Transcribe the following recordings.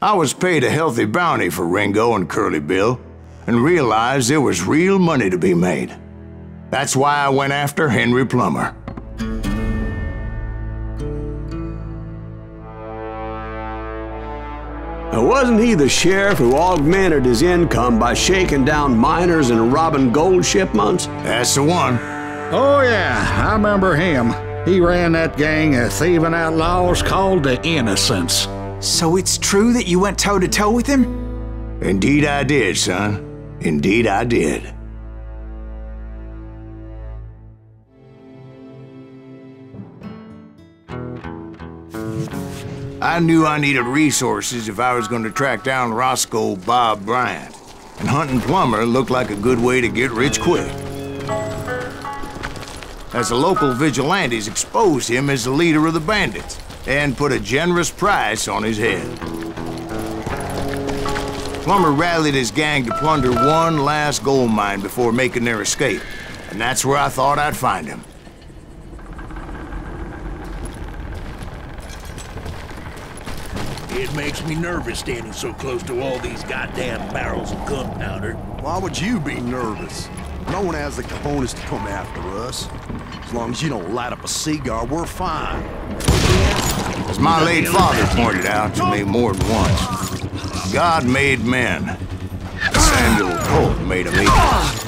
I was paid a healthy bounty for Ringo and Curly Bill, and realized there was real money to be made. That's why I went after Henry Plummer. Wasn't he the sheriff who augmented his income by shaking down miners and robbing gold shipments? That's the one. Oh yeah, I remember him. He ran that gang of thieving outlaws called the Innocents. So it's true that you went toe-to-toe with him? Indeed I did, son. Indeed I did. I knew I needed resources if I was going to track down Roscoe Bob Bryant, and hunting Plummer looked like a good way to get rich quick. As the local vigilantes exposed him as the leader of the bandits, and put a generous price on his head. Plummer rallied his gang to plunder one last gold mine before making their escape, and that's where I thought I'd find him. It makes me nervous standing so close to all these goddamn barrels of gunpowder. Why would you be nervous? No one has the cojones to come after us. As long as you don't light up a cigar, we're fine. As my late father pointed out to me more than once, God made men. Samuel Colt made them equal.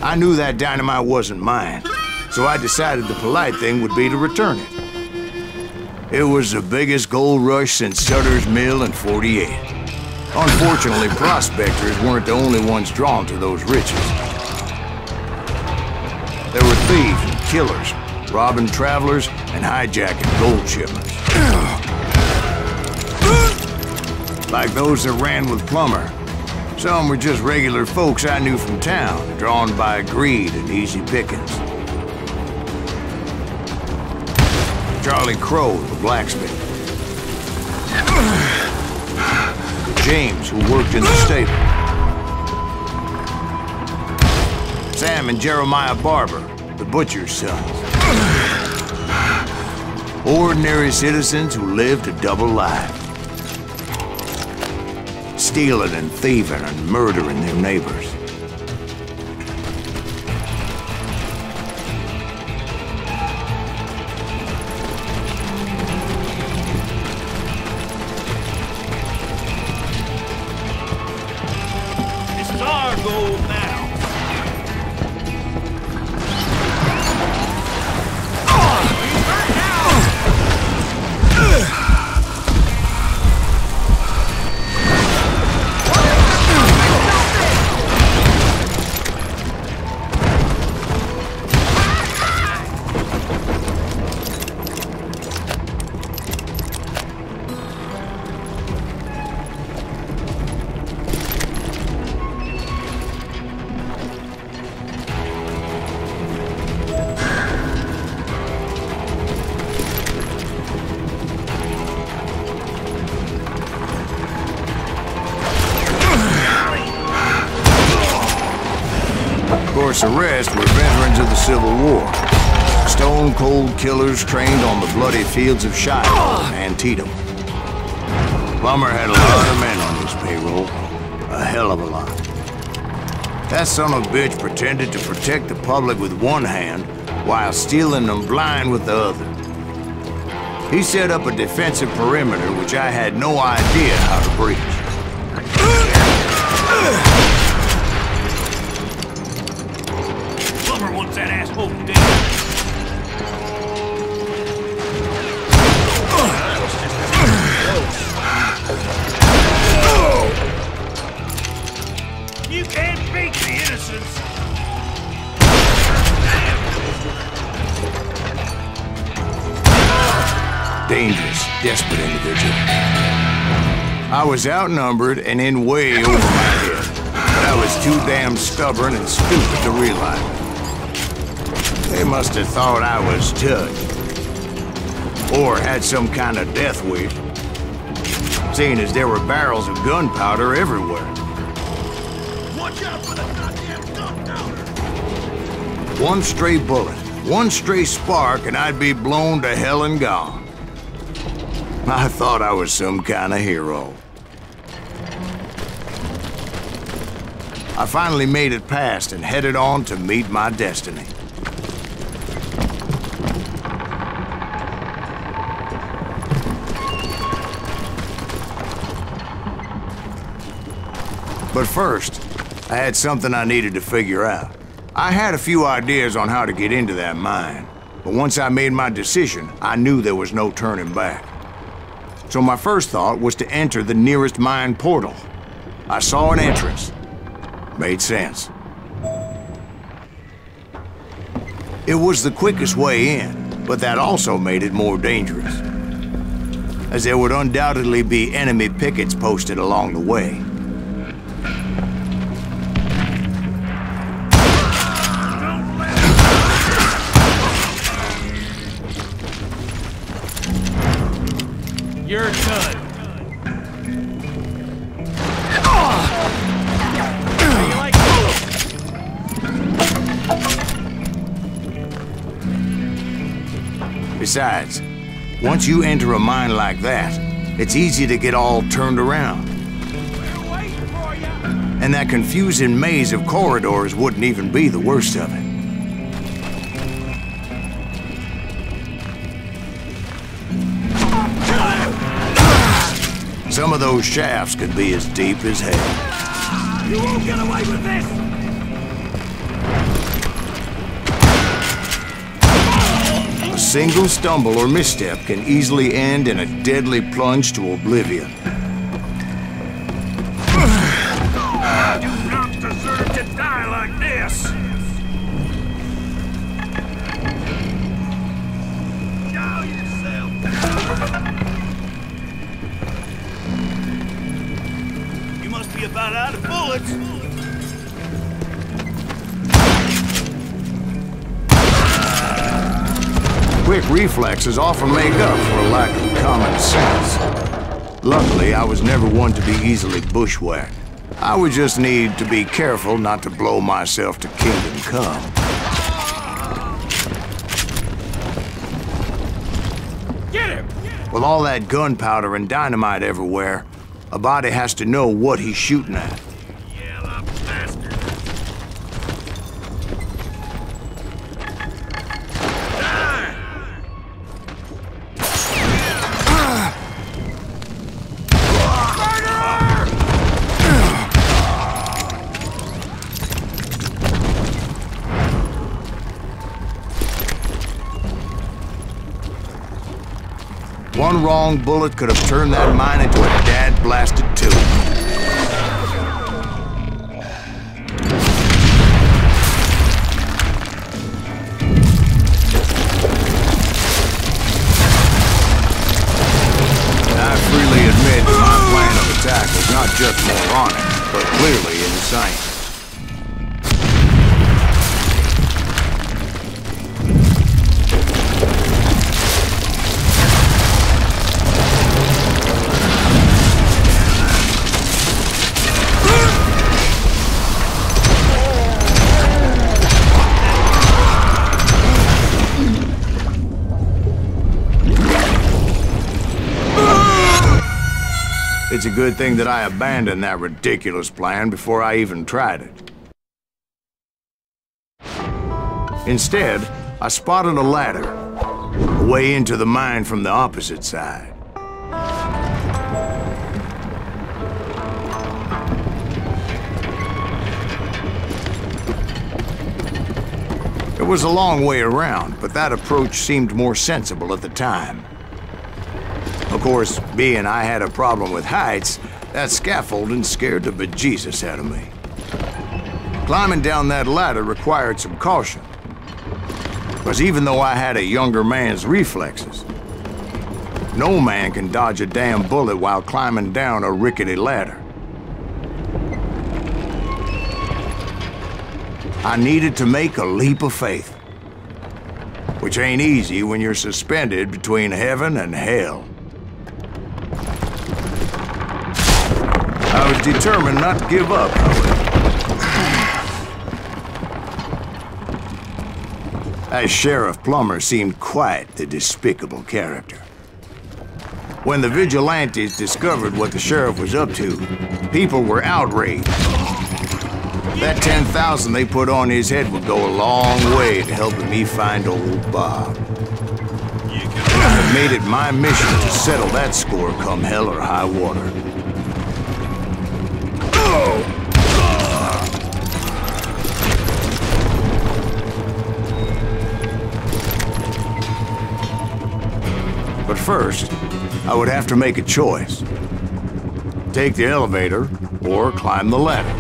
I knew that dynamite wasn't mine, so I decided the polite thing would be to return it. It was the biggest gold rush since Sutter's Mill in '48. Unfortunately, prospectors weren't the only ones drawn to those riches. There were thieves and killers, robbing travelers and hijacking gold shipments. Like those that ran with Plummer. Some were just regular folks I knew from town, drawn by greed and easy pickings. Charlie Crow, the blacksmith. James, who worked in the stable. Sam and Jeremiah Barber, the butcher's sons. Ordinary citizens who lived a double life. Stealing and thieving and murdering their neighbors. This is our gold now. course, the rest were veterans of the Civil War. Stone-cold killers trained on the bloody fields of Shiloh and Antietam. Plummer had a lot of men on his payroll. A hell of a lot. That son of a bitch pretended to protect the public with one hand while stealing them blind with the other. He set up a defensive perimeter which I had no idea how to breach. Plummer wants that asshole dead. You can't beat the innocents. Dangerous, desperate individual. I was outnumbered and in way over my head, but I was too damn stubborn and stupid to realize it. They must have thought I was judged. Or had some kind of death wish, seeing as there were barrels of gunpowder everywhere. Watch out for the goddamn gunpowder. One stray bullet, one stray spark, and I'd be blown to hell and gone. I thought I was some kind of hero. I finally made it past and headed on to meet my destiny. But first, I had something I needed to figure out. I had a few ideas on how to get into that mine, but once I made my decision, I knew there was no turning back. So my first thought was to enter the nearest mine portal. I saw an entrance. Made sense. It was the quickest way in, but that also made it more dangerous, as there would undoubtedly be enemy pickets posted along the way. You're done. Besides, once you enter a mine like that, it's easy to get all turned around. We're waiting for you. And that confusing maze of corridors wouldn't even be the worst of it. Some of those shafts could be as deep as hell. You won't get away with this! A single stumble or misstep can easily end in a deadly plunge to oblivion. You don't deserve to die like this! Show yourself! You must be about out of bullets! Quick reflexes often make up for a lack of common sense. Luckily, I was never one to be easily bushwhacked. I would just need to be careful not to blow myself to kingdom come. Get him! With all that gunpowder and dynamite everywhere, a body has to know what he's shooting at. Yellow bastard! Die! One wrong bullet could have turned that mine into a dad-blasted tomb. I freely admit that my plan of attack was not just moronic, but clearly insane. It's a good thing that I abandoned that ridiculous plan before I even tried it. Instead, I spotted a ladder, a way into the mine from the opposite side. It was a long way around, but that approach seemed more sensible at the time. Of course, being I had a problem with heights, that scaffolding scared the bejesus out of me. Climbing down that ladder required some caution, because even though I had a younger man's reflexes, no man can dodge a damn bullet while climbing down a rickety ladder. I needed to make a leap of faith, which ain't easy when you're suspended between heaven and hell. I was determined not to give up, however. As Sheriff Plummer seemed quite the despicable character. When the vigilantes discovered what the sheriff was up to, people were outraged. That 10,000 they put on his head would go a long way to helping me find old Bob. I have made it my mission to settle that score come hell or high water. But first, I would have to make a choice. Take the elevator or climb the ladder.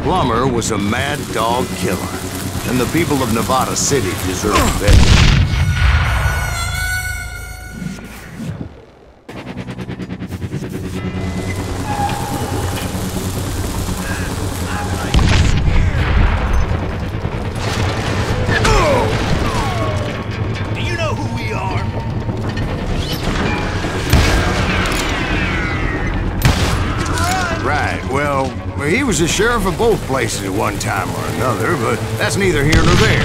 Plummer was a mad dog killer, and the people of Nevada City deserved better. He was the sheriff of both places at one time or another, but that's neither here nor there.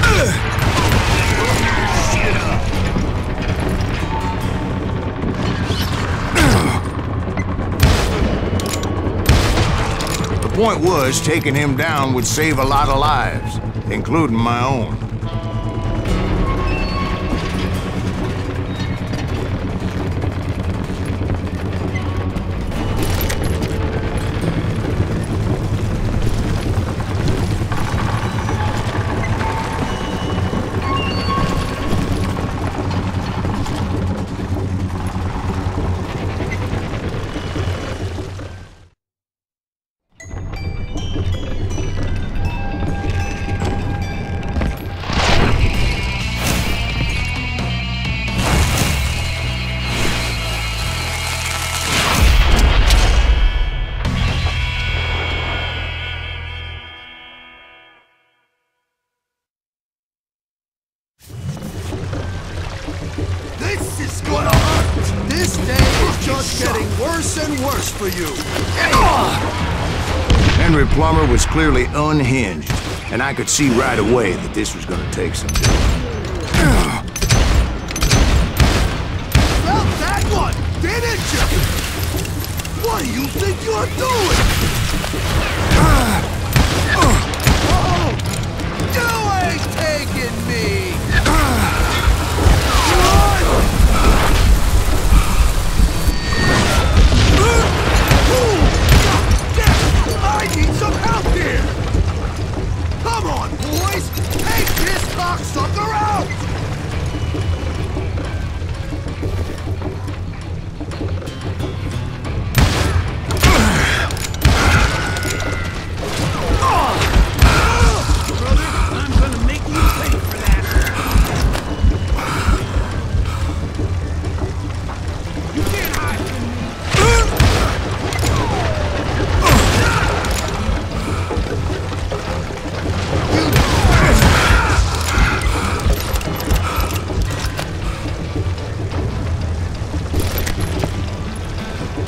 The point was, taking him down would save a lot of lives, including my own. just getting worse and worse for you. Henry Plummer was clearly unhinged, and I could see right away that this was gonna take some doing. Felt that one, didn't you? What do you think you're doing? You ain't taking me! I need some help here! Come on, boys! Take this cocksucker out! I'm gonna make you pay for that. You can't hide from me.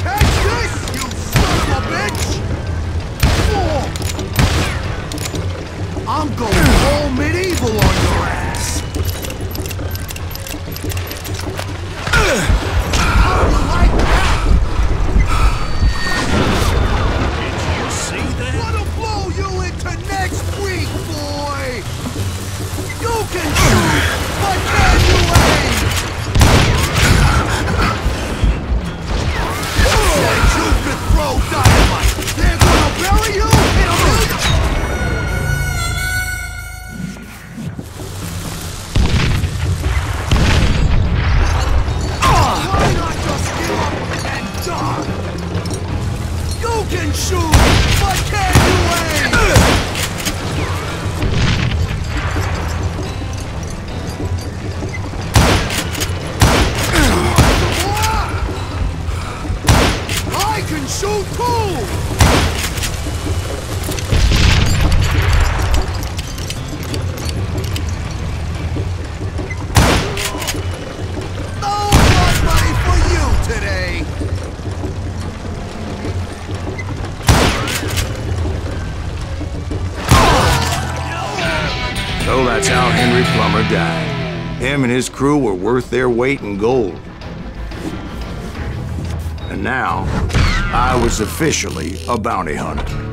Catch this, you son of a bitch! I'm going all medieval on your ass! How do you like that? Did you see that? What'll blow you into next week, boy? You can shoot, but can you aim? Who said you could throw dynamite? They're gonna bury you in a million... Why not just give up and die? You can shoot, but can you aim? I can shoot too! No blood money for you today! So that's how Henry Plummer died. Him and his crew were worth their weight in gold. And now, I was officially a bounty hunter.